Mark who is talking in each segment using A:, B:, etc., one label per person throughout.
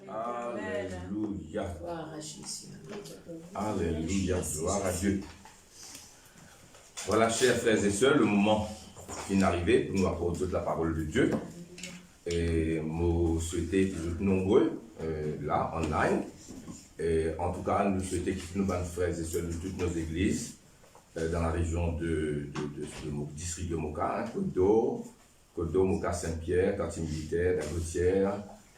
A: Alléluia.
B: Gloire à Jésus.
A: Alléluia. Gloire à Dieu. Voilà, chers frères et sœurs, le moment est arrivé pour nous apporter toute la parole de Dieu. Et nous souhaitons être nombreux là, online. Et en tout cas, nous souhaitons que nous, frères et sœurs de toutes nos églises, dans la région du district de Moka, Côte d'Or, Moka, Saint-Pierre, quartier militaire, la Gautière,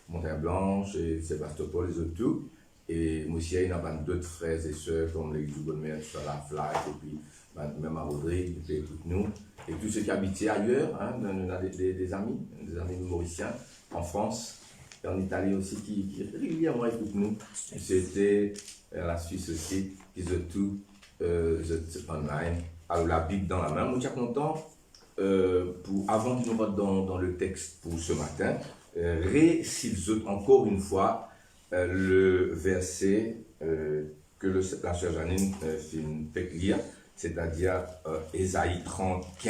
A: Montagne Blanche, et Sébastopol, les autres tout. Et moi aussi, il y a d'autres frères et sœurs comme l'église du Bonne-Mère, la Flac, et puis même à Rodrigue, et puis nous. Et tous ceux qui habitent ailleurs, hein, on a des amis mauriciens en France et en Italie aussi qui régulièrement écoutent nous. C'était la Suisse aussi, qui ont tout online. Alors la Bible dans la main. Nous sommes contents, avant que nous rentrions dans le texte pour ce matin, réciter encore une fois le verset que la sœur Janine fait lire, c'est-à-dire Ésaïe 35.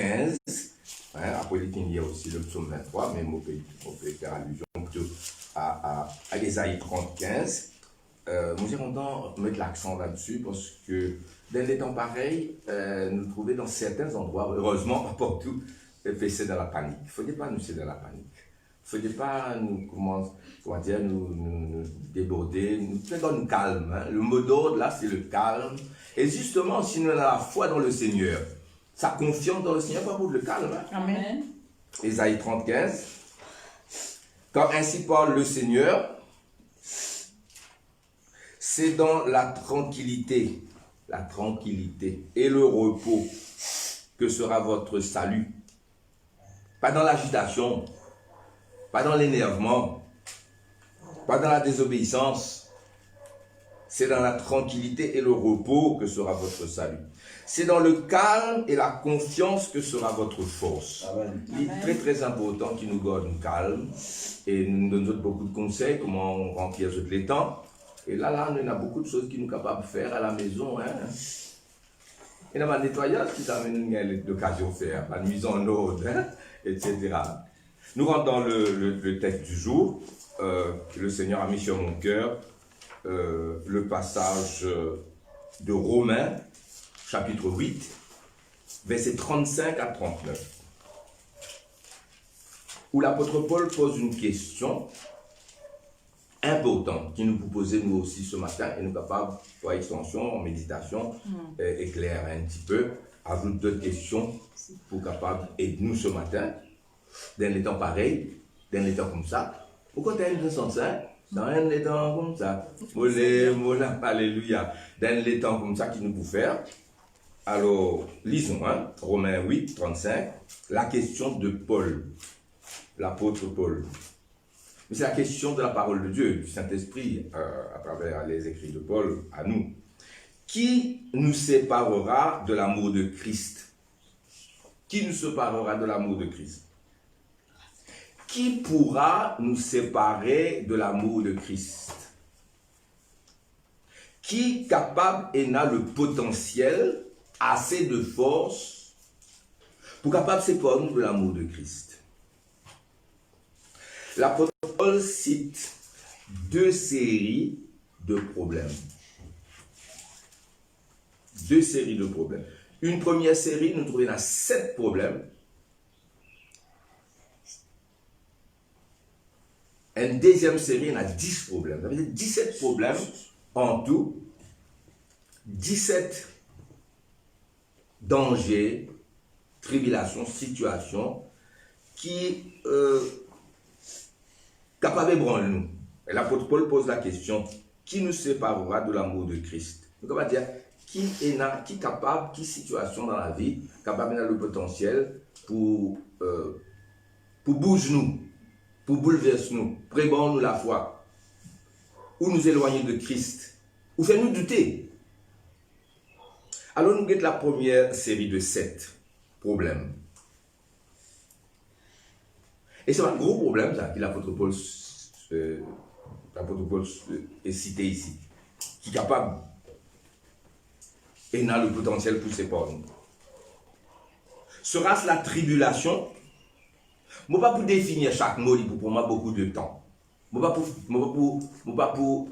A: Hein, après, il y a aussi le psaume 23, mais on peut faire allusion à Ésaïe 35. Nous sommes contents de mettre l'accent là-dessus parce que dans les temps pareils, nous trouvons dans certains endroits, heureusement, pas partout, c'est dans la panique. Il ne faudrait pas nous céder dans la panique. Il ne faudrait pas nous déborder, nous calme. Hein. Le mot d'ordre là, c'est le calme. Et justement, si nous avons la foi dans le Seigneur, sa confiance dans le Seigneur, pas pour le calme. Hein.
B: Amen.
A: Ésaïe 35. Quand ainsi parle le Seigneur, c'est dans la tranquillité et le repos que sera votre salut. Pas dans l'agitation, pas dans l'énervement, pas dans la désobéissance. C'est dans la tranquillité et le repos que sera votre salut. C'est dans le calme et la confiance que sera votre force. Amen. Il est très très important qu'il nous garde calme et nous donne beaucoup de conseils, comment remplir les temps. Et là, on a beaucoup de choses qui nous sommes capables de faire à la maison. Hein. Il y a un nettoyage qui t'amène l'occasion de faire, la mise en ordre, hein, etc. Nous rentrons dans le texte du jour. Le Seigneur a mis sur mon cœur le passage de Romains, chapitre 8, versets 35 à 39, où l'apôtre Paul pose une question importante qui nous posait nous aussi ce matin et nous sommes capables, par extension, en méditation, éclairer un petit peu, ajoute d'autres questions pour capables aider nous ce matin, dans les temps pareils, dans les temps comme ça. Pourquoi tu as une sens, hein? Dans les temps comme ça, alléluia, dans les temps comme ça qui nous pouvons faire. Alors, lisons, hein, Romains 8, 35, la question de Paul, l'apôtre Paul. Mais c'est la question de la parole de Dieu, du Saint-Esprit, à travers les écrits de Paul, à nous. Qui nous séparera de l'amour de Christ? Qui nous séparera de l'amour de Christ? Qui pourra nous séparer de l'amour de Christ? Qui est capable et a le potentiel, assez de force, pour capable de séparer de l'amour de Christ? L'apôtre Paul cite deux séries de problèmes. Deux séries de problèmes. Une première série, nous trouvons dans 7 problèmes. Une deuxième série, il y a 10 problèmes. Ça veut dire 17 problèmes en tout. 17 dangers, tribulations, situations qui capable de nous. Et l'apôtre Paul pose la question, qui nous séparera de l'amour de Christ? Donc on va dire, qui est capable, qui situation dans la vie, capable d'avoir le potentiel pour bouger nous, pour bouleverser nous, prévoir nous la foi, ou nous éloigner de Christ, ou faire nous douter. Alors nous avons la première série de 7 problèmes. Et c'est un gros problème ça, que l'apôtre Paul est cité ici, qui est capable et n'a le potentiel pour séparer nous. Sera-ce la tribulation? Moi, pas pour définir chaque mot, il faut pour moi beaucoup de temps. Je ne pas pour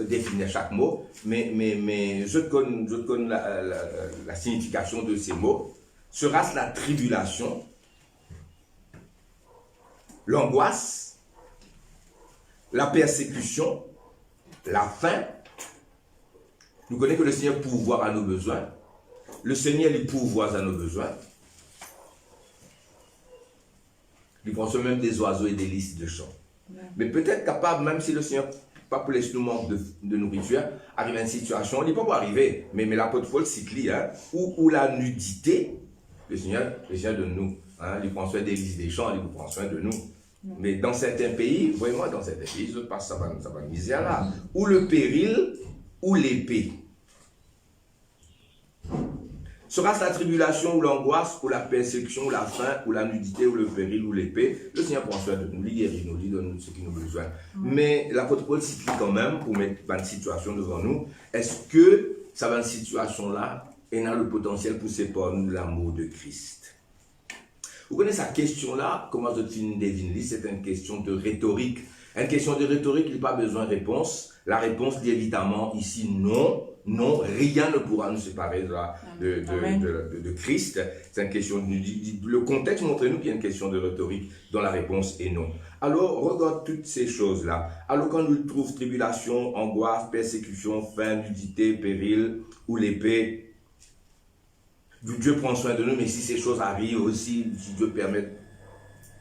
A: définir chaque mot, mais je connais la signification de ces mots. Sera-ce la tribulation, l'angoisse, la persécution, la faim? Nous connaissons que le Seigneur pourvoit à nos besoins. Le Seigneur lui pourvoit à nos besoins. Il prend soin même des oiseaux et des lys de champs. Mais peut-être capable, même si le Seigneur, pas pour les nous manque de nourriture, arrive à une situation, on ne dit pas pour arriver, mais l'apôtre Paul cite où la nudité, le Seigneur de nous, il prend soin des lys des champs, il prend soin de nous. Mais dans certains pays, voyez-moi, dans certains pays, je passe ça va misère là, ou le péril, ou l'épée. Sera-ce la tribulation ou l'angoisse ou la persécution ou la faim ou la nudité ou le péril ou l'épée? Le Seigneur prend soin de nous, il guérit nous, il donne ce qui nous besoin. Mais l'apôtre Paul s'y plie quand même pour mettre une situation devant nous. Est-ce que cette situation-là a le potentiel pour séparer nous de l'amour de Christ? Vous connaissez cette question-là, comment je devine, c'est une question de rhétorique. Une question de rhétorique, il n'y a pas besoin de réponse. La réponse dit évidemment ici non. Non, rien ne pourra nous séparer de Christ. C'est une question, le contexte montre-nous qu'il y a une question de rhétorique dont la réponse est non. Alors, regarde toutes ces choses-là. Alors, quand nous trouvons tribulation, angoisse, persécution, faim, nudité, péril ou l'épée, Dieu prend soin de nous, mais si ces choses arrivent aussi, si Dieu permet,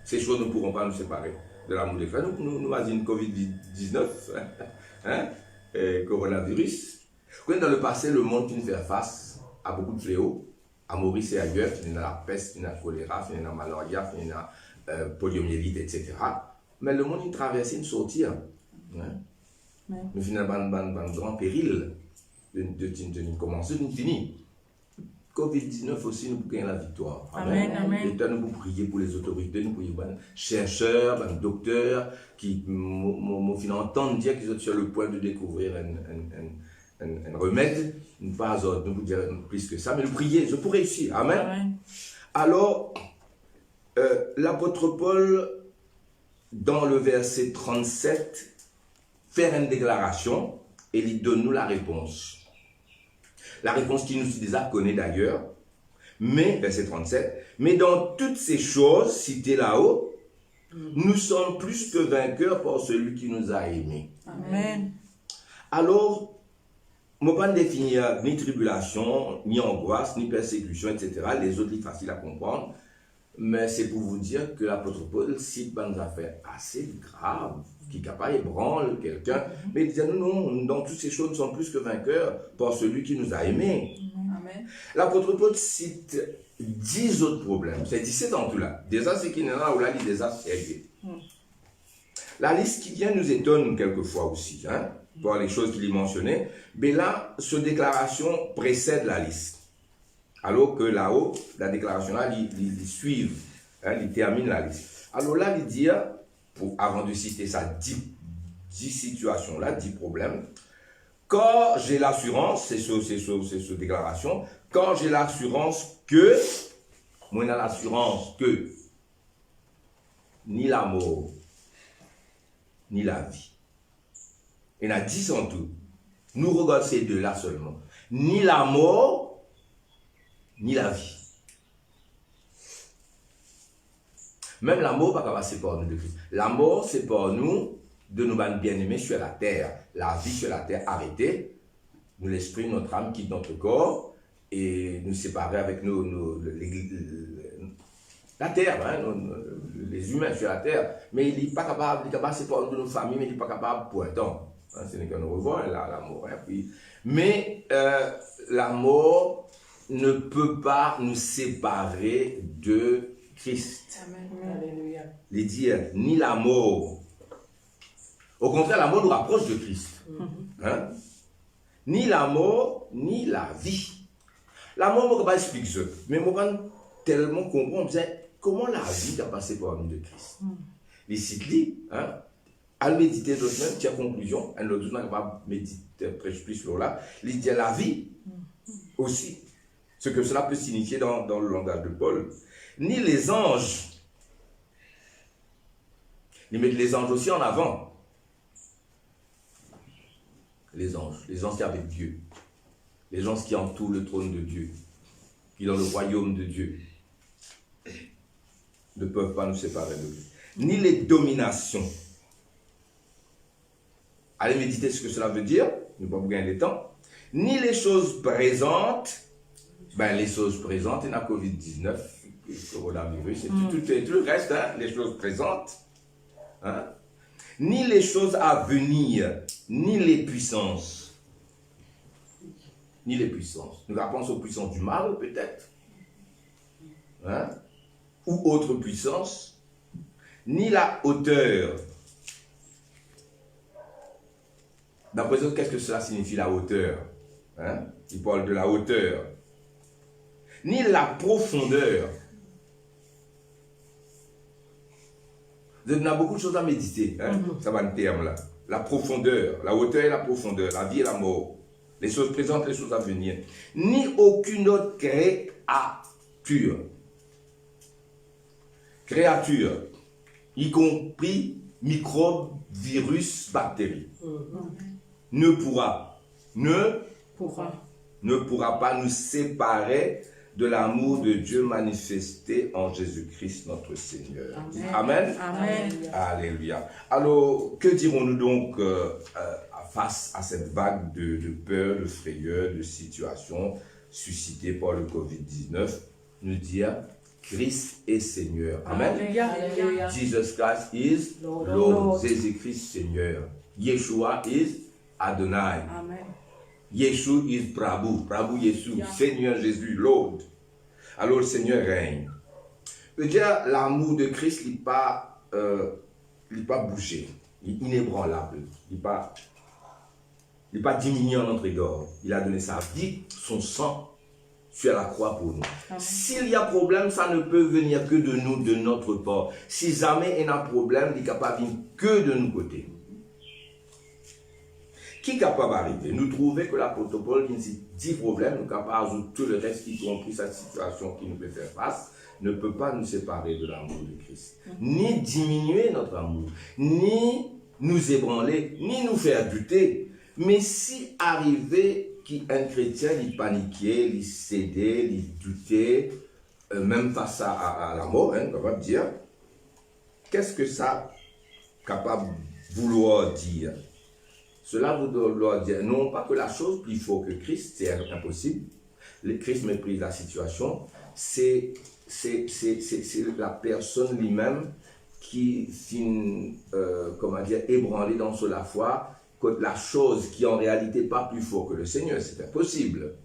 A: ces choses ne pourront pas nous séparer de l'amour des frères. Nous avons une COVID-19, coronavirus. Dans le passé, le monde qui nous fait face à beaucoup de fléaux, à Maurice et ailleurs, il y a la peste, il y a la choléra, il y a la malaria, il y a la poliomyélite, etc. Mais le monde, il traverse une sortie. Nous finissons un grand péril de commencer, de finir. Covid-19 aussi, nous gagnons la victoire.
B: Amen, amen.
A: Et nous prier pour les autorités, nous prier pour les chercheurs, les docteurs, qui m'ont entendu dire qu'ils sont sur le point de découvrir un remède, pas nous vous dire plus que ça, mais nous prier, je pourrais réussir. Amen.
B: Amen.
A: Alors, l'apôtre Paul, dans le verset 37, fait une déclaration et il donne nous la réponse. La réponse qui nous déjà connaît d'ailleurs, mais, verset 37, mais dans toutes ces choses citées là-haut, nous sommes plus que vainqueurs par celui qui nous a aimés.
B: Amen.
A: Alors, je ne vais pas définir ni tribulation, ni angoisse, ni persécution, etc. Les autres, c'est facile à comprendre. Mais c'est pour vous dire que l'apôtre Paul cite des affaires assez graves, qui est capable d'ébranler quelqu'un. Mais il dit non, dans toutes ces choses, nous sommes plus que vainqueurs par celui qui nous a aimés.
B: Amen.
A: L'apôtre Paul cite 10 autres problèmes. C'est 17 en tout là. Déjà, c'est qu'il y en a où là, il est déjà sérieux. La liste qui vient nous étonne quelquefois aussi, pour les choses qu'il y mentionnait. Mais là, cette déclaration précède la liste. Alors que là-haut, la déclaration là, ils suivent, ils terminent la liste. Alors là, il dit, avant de citer ça, 10 situations là, 10 problèmes. Quand j'ai l'assurance, c'est cette déclaration, quand j'ai l'assurance que, moi j'ai l'assurance que, ni la mort, ni la vie. Il y en a 10 en tout. Nous regardons ces deux-là seulement. Ni la mort, ni la vie. Même la mort, pas passer par nous de Christ. La mort, c'est par nous de nous bien-aimés sur la terre. La vie sur la terre arrêtée. Nous, l'esprit, notre âme quitte notre corps et nous séparer avec la terre, les humains sur la terre. Mais il n'est pas capable, c'est par nous de nos familles, mais il n'est pas capable pour un temps. Ce n'est qu'on nous revoit, la mort. Mais la mort ne peut pas nous séparer de Christ.
B: Amen. Alléluia.
A: Il dit ni la mort. Au contraire, la mort nous rapproche de Christ. Ni la mort, ni la vie. La mort, je ne peux pas expliquer ça. Mais je ne peux pas tellement comprendre comment la vie a passé par nous de Christ. Les cycles, à méditer d'autres même, tu as conclusion, un autre jour, on va méditer plus sur là. Il dit la vie aussi. Ce que cela peut signifier dans le langage de Paul. Ni les anges. Ils mettent les anges aussi en avant. les anges qui avec Dieu, les gens qui entourent le trône de Dieu, qui sont dans le royaume de Dieu, ne peuvent pas nous séparer de lui. Ni les dominations. Allez méditer ce que cela veut dire, nous ne pouvons pas gagner le temps. Ni les choses présentes, les choses présentes, il y a Covid-19, le coronavirus, et tout le reste, hein, les choses présentes. Hein. Ni les choses à venir, ni les puissances. Ni les puissances. Nous pensons aux puissances du mal, peut-être. Hein? Ou autre puissance. Ni la hauteur. D'après eux, qu'est-ce que cela signifie, la hauteur? Hein? Il parle de la hauteur. Ni la profondeur. Il y a beaucoup de choses à méditer. Hein? Ça va le terme là. La profondeur, la hauteur et la profondeur, la vie et la mort. Les choses présentes, les choses à venir. Ni aucune autre créature. Créature, y compris microbes, virus, bactéries, ne pourra pas nous séparer de l'amour de Dieu manifesté en Jésus-Christ notre Seigneur. Amen.
B: Amen.
A: Alléluia. Alors, que dirons-nous donc face à cette vague de peur, de frayeur, de situation suscitée par le Covid-19? Nous dire, Christ est Seigneur. Amen.
B: Alléluia.
A: Jesus Christ is Lord. Jésus-Christ Seigneur. Yeshua is Adonai.
B: Amen.
A: Yeshua is Prabhu. Prabhu Yeshua. Seigneur Jésus, Lord. Alors le Seigneur règne. Je veux dire, l'amour de Christ n'est pas bougé. Il est inébranlable. Il n'est pas diminué en notre égard. Il a donné sa vie, son sang sur la croix pour nous. S'il y a problème, ça ne peut venir que de nous, de notre part. Si jamais il y a un problème, il n'est capable de venir que de nos côtés. Qui est capable d'arriver? Nous trouvons que l'apôtre Paul, qui a 10 problèmes, nous sommes capables de résoudre tout le reste, y compris cette situation qui nous peut faire face, ne peut pas nous séparer de l'amour de Christ. Ni diminuer notre amour, ni nous ébranler, ni nous faire douter. Mais si arrivé qu'un chrétien, il paniquait, il cédait, il doutait, même face à la mort, on va dire, qu'est-ce que ça capable de vouloir dire? Cela vouloir dire, non pas que la chose plus forte que Christ, c'est impossible. Le Christ méprise la situation. C'est la personne lui-même qui finit, ébranlée dans la foi, que la chose qui en réalité pas plus fort que le Seigneur, c'est impossible.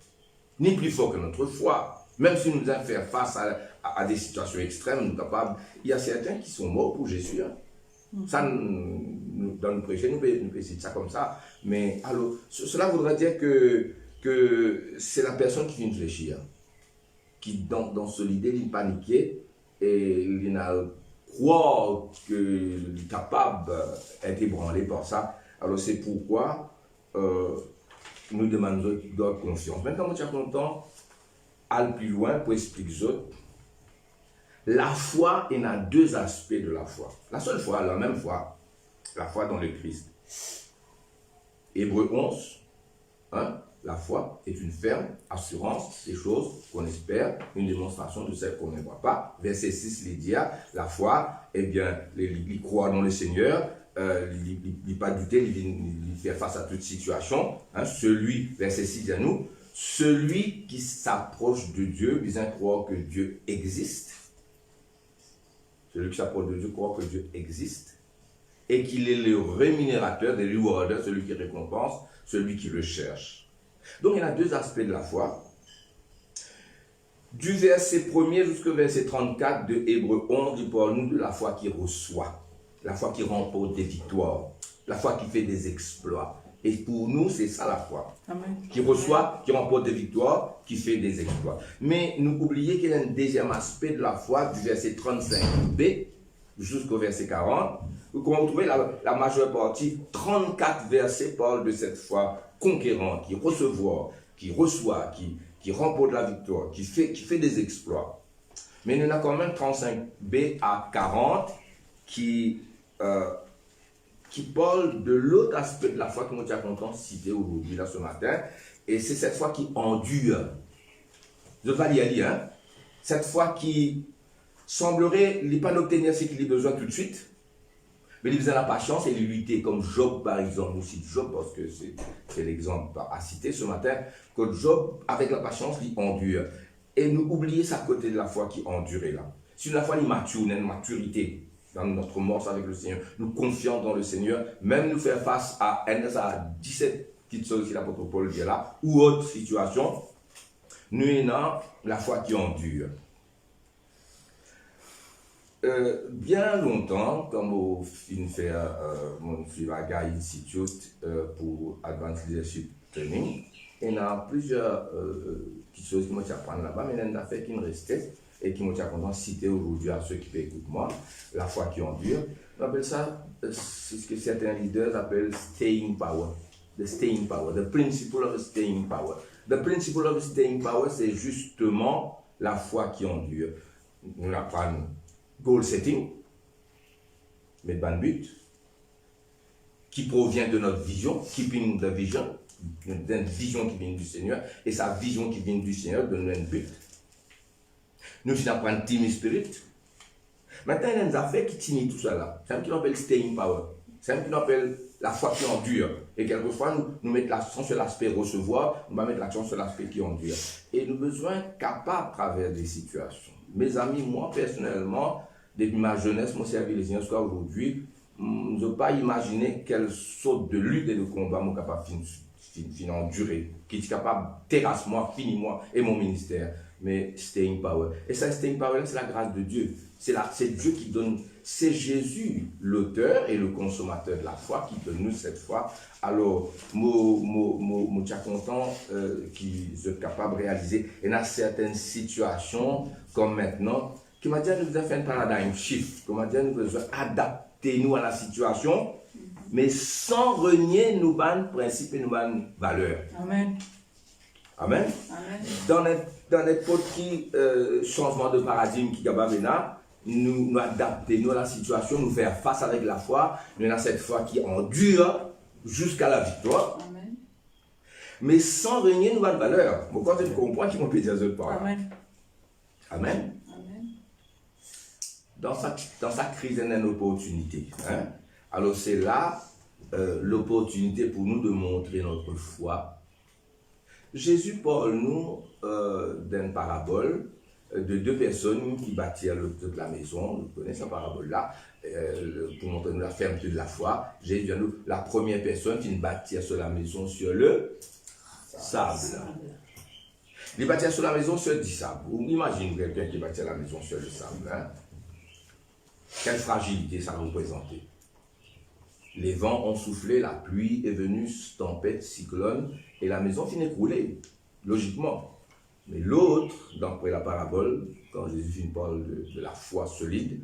A: Ni plus fort que notre foi. Même si nous devons faire face à des situations extrêmes, nous capables. Il y a certains qui sont morts pour Jésus. Hein. Ça, dans le prêcher, nous pouvons essayer ça comme ça. Mais alors, cela voudrait dire que c'est la personne qui vient de réfléchir, qui dans ce idée, il paniquait et il n'a croire qu'il est capable d'être ébranlé par ça. Alors c'est pourquoi nous demandons de confiance. Maintenant, quand tu es content, aller plus loin pour expliquer aux autres. La foi, il y a 2 aspects de la foi. La seule foi, la même foi, la foi dans le Christ. Hébreux 11, hein, la foi est une ferme assurance des choses qu'on espère, une démonstration de celles qu'on ne voit pas. Verset 6, il dit, la foi, eh bien, il croit dans le Seigneur, il n'est pas douté, il fait face à toute situation. Hein, verset 6 dit à nous, celui qui s'approche de Dieu, disant croire que Dieu existe. Celui qui s'approche de Dieu croit que Dieu existe et qu'il est le rémunérateur, des rewarder, celui qui récompense, celui qui le cherche. Donc il y a 2 aspects de la foi. Du verset 1er jusqu'au verset 34 de Hébreux 11, il parle nous de la foi qui reçoit, la foi qui remporte des victoires, la foi qui fait des exploits. Et pour nous, c'est ça la foi. Amen. Qui reçoit, qui remporte des victoires, qui fait des exploits. Mais nous oubliez qu'il y a un deuxième aspect de la foi, du verset 35b jusqu'au verset 40, où on trouve la majeure partie, 34 versets parlent de cette foi conquérante, qui reçoit, qui remporte la victoire, qui fait des exploits. Mais il y en a quand même 35b à 40 qui qui parle de l'autre aspect de la foi que nous sommes contents de citer aujourd'hui, là, ce matin. Et c'est cette foi qui endure. Je ne vais pas lire, hein. Cette foi qui semblerait ne pas obtenir ce qu'il a besoin tout de suite, mais il faisait la patience et il lutter, comme Job par exemple. Nous citons Job parce que c'est l'exemple à citer ce matin, que Job, avec la patience, il endure. Et nous oublions sa côté de la foi qui endure là. Si la foi est mature, une maturité dans notre mort avec le Seigneur, nous confions dans le Seigneur, même nous faire face à 17 petites choses que l'apôtre Paul dit là, ou autre situation, nous avons la foi qui endure. Bien longtemps, comme au fin faire mon Flivaga Institute pour Advanced Leadership Training, il y a plusieurs petites choses qui m'ont appris là-bas, mais il y en a fait qui me restaient et qui m'ont content de citer aujourd'hui à ceux qui peuvent écouter moi, la foi qui endure. On appelle ça, c'est ce que certains leaders appellent staying power. The staying power, the principle of staying power. The principle of staying power, c'est justement la foi qui endure. Nous l'apprenons. Goal setting, mettre un but, qui provient de notre vision, keeping the vision, une vision qui vient du Seigneur, et sa vision qui vient du Seigneur donne un but. Nous apprenons team spirit. Maintenant, il y a des affaires qui tiennent tout ça là. C'est un qui appelle staying power. C'est un qui appelle la foi qui endure. Et quelquefois, nous mettons l'accent sur l'aspect recevoir, nous mettons l'accent sur l'aspect qui endure. Et nous avons besoin capables à travers des situations. Mes amis, moi personnellement, depuis ma jeunesse, mon service les Seigneur jusqu'à aujourd'hui, je ne peux pas imaginer quelle sorte de lutte et de combat je suis capable de endurer, qui est capable de terrasser moi, finir moi et mon ministère. Mais staying power. Et ça, staying power, c'est la grâce de Dieu. C'est Dieu qui donne, c'est Jésus, l'auteur et le consommateur de la foi, qui donne nous cette foi. Alors, je suis content qu'ils soient capables de réaliser. Et dans certaines situations, comme maintenant, qui m'a dit que nous devons faire un paradigm shift, qui m'a dit que nous devons adapter nous à la situation, mais sans renier nos principes et nos valeurs.
B: Amen.
A: Amen.
B: Amen.
A: Dans n'importe qui changement de paradigme qui est capable nous adapter nous à la situation, nous faire face avec la foi, nous avons cette foi qui endure jusqu'à la victoire.
B: Amen.
A: Mais sans renier nos valeurs. Pourquoi tu comprends qui m'ont pu dire par là?
B: Amen.
A: Amen. Dans sa crise, il y a une opportunité. Hein? Alors c'est là l'opportunité pour nous de montrer notre foi. Jésus parle nous d'une parabole de deux personnes qui bâtirent toute la maison. Vous connaissez cette parabole-là, pour montrer nous la fermeté de la foi. Jésus dit nous, la première personne qui bâtit sur la maison sur le sable. Il bâtit sur la maison sur du sable. Vous imaginez quelqu'un qui bâtit la maison sur le sable. Hein? Quelle fragilité ça représentait. Les vents ont soufflé, la pluie est venue, tempête, cyclone, et la maison finit écroulée, logiquement. Mais l'autre, d'après la parabole, quand Jésus parle de la foi solide,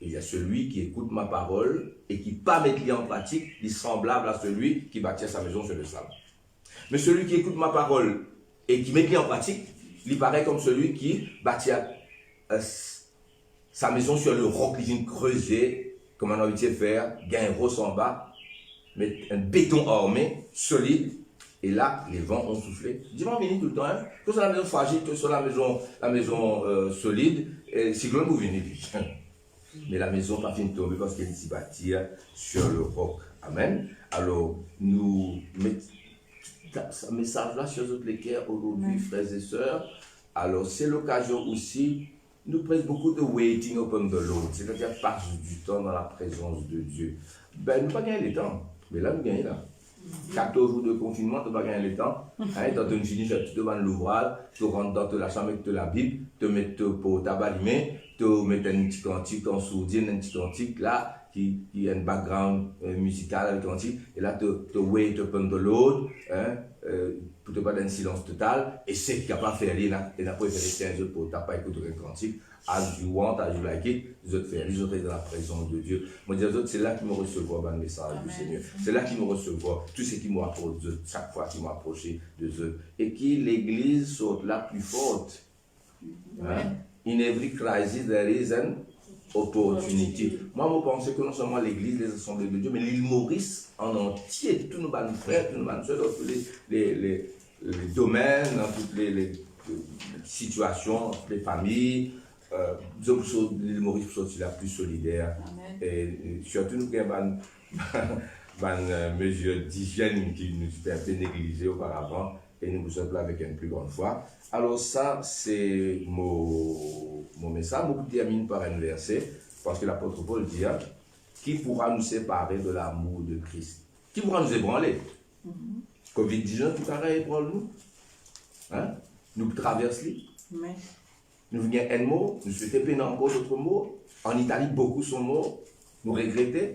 A: il y a celui qui écoute ma parole et qui pas mettre en pratique, il est semblable à celui qui bâtit sa maison sur le sable. Mais celui qui écoute ma parole et qui met en pratique, il paraît comme celui qui bâtit sa maison sur le roc, il vient creuser, comme on a envie de faire, gain roche en bas, mettre un béton armé, solide, et là, les vents ont soufflé. Dis-moi, venez tout le temps, hein? Que sur la maison fragile, que sur la maison solide, et si vous venez, mais la maison pas fini de tomber parce qu'elle s'y bâtit sur le roc. Amen. Alors, nous mettons ce message-là sur notre cœurs aujourd'hui, frères et sœurs. Alors, c'est l'occasion aussi. Nous prenons beaucoup de waiting upon the Lord, c'est-à-dire passer du temps dans la présence de Dieu. Ben, nous pas gagner le temps, mais là, nous gagnons là. 14 jours de confinement, tu vas gagner le temps. Hein, quand tu finis, tu te demandes l'ouvrage, tu rentres dans la chambre avec la Bible, tu mets pour t'abalimmer, tu mets un petit cantique, ton sourdine, un petit cantique là, qui a un background musical avec cantique, et là, tu wait upon the Lord, hein, pour te pas dans un silence total, et c'est capable de faire là, et après, faire 15 jours pour pas écouter un cantique, as you want, as you like it, les autres faire, les autres dans la présence de Dieu. Moi, je dis, c'est là qu'ils me recevoir le message du Seigneur. C'est là qu'ils me recevoir tout ce qui m'approche chaque fois qu'ils m'approché de eux. Et qui l'église soit la plus forte. Hein? In every crisis, there is an opportunity. Moi, je pense que non seulement l'Église, les assemblées de Dieu, mais l'île Maurice en entier, tous nos frères, tous nos soeurs, dans tous les domaines, dans toutes les situations, toutes les familles. L'île Maurice pour sortir la plus solidaire. Et surtout, nous avons une mesure d'hygiène qui nous a été négligée auparavant. Et nous sommes là avec une plus grande foi. Alors ça, c'est mon message. Je termine par un verset, parce que l'apôtre Paul dit, qui pourra nous séparer de l'amour de Christ? Qui pourra nous ébranler? Covid-19, tout pareil, ébranle-nous. Hein? Nous traversons. Nous venons un mot, nous souhaitons plein encore d'autres mots. En Italie, beaucoup sont morts. Nous regrettons.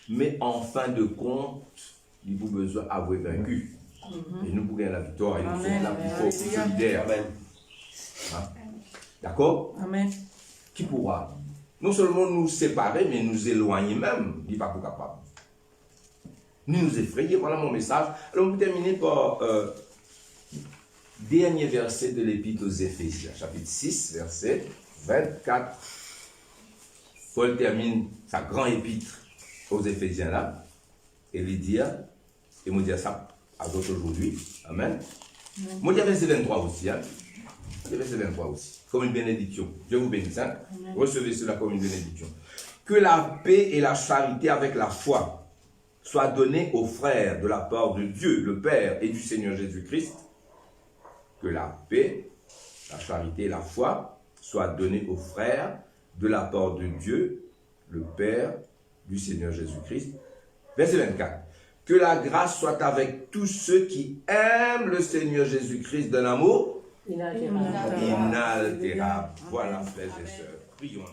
A: Mais en fin de compte, il vous besoin d'avoir vaincu. Et nous pouvons la victoire et nous sommes là pour solidaires. Hein? D'accord?
B: Amen.
A: Qui pourra non seulement nous séparer, mais nous éloigner même, il n'est pas capable. Nous effrayer, voilà mon message. Alors, on peut terminer par dernier verset de l'Épître aux Éphésiens, chapitre 6, verset 24. Paul termine sa grande épître aux Éphésiens là, et lui dit, et me dire ça à d'autres aujourd'hui. Amen. Moi, il y a verset 23 aussi. Hein? Il y a verset 23 aussi. Comme une bénédiction. Dieu vous bénisse. Hein? Recevez cela comme une bénédiction. Que la paix et la charité avec la foi soient données aux frères de la part de Dieu, le Père et du Seigneur Jésus-Christ. Que la paix, la charité et la foi soient données aux frères de la part de Dieu, le Père du Seigneur Jésus-Christ. Verset 24. Que la grâce soit avec tous ceux qui aiment le Seigneur Jésus-Christ d'un amour inaltérable. Voilà, frères et sœurs. Prions.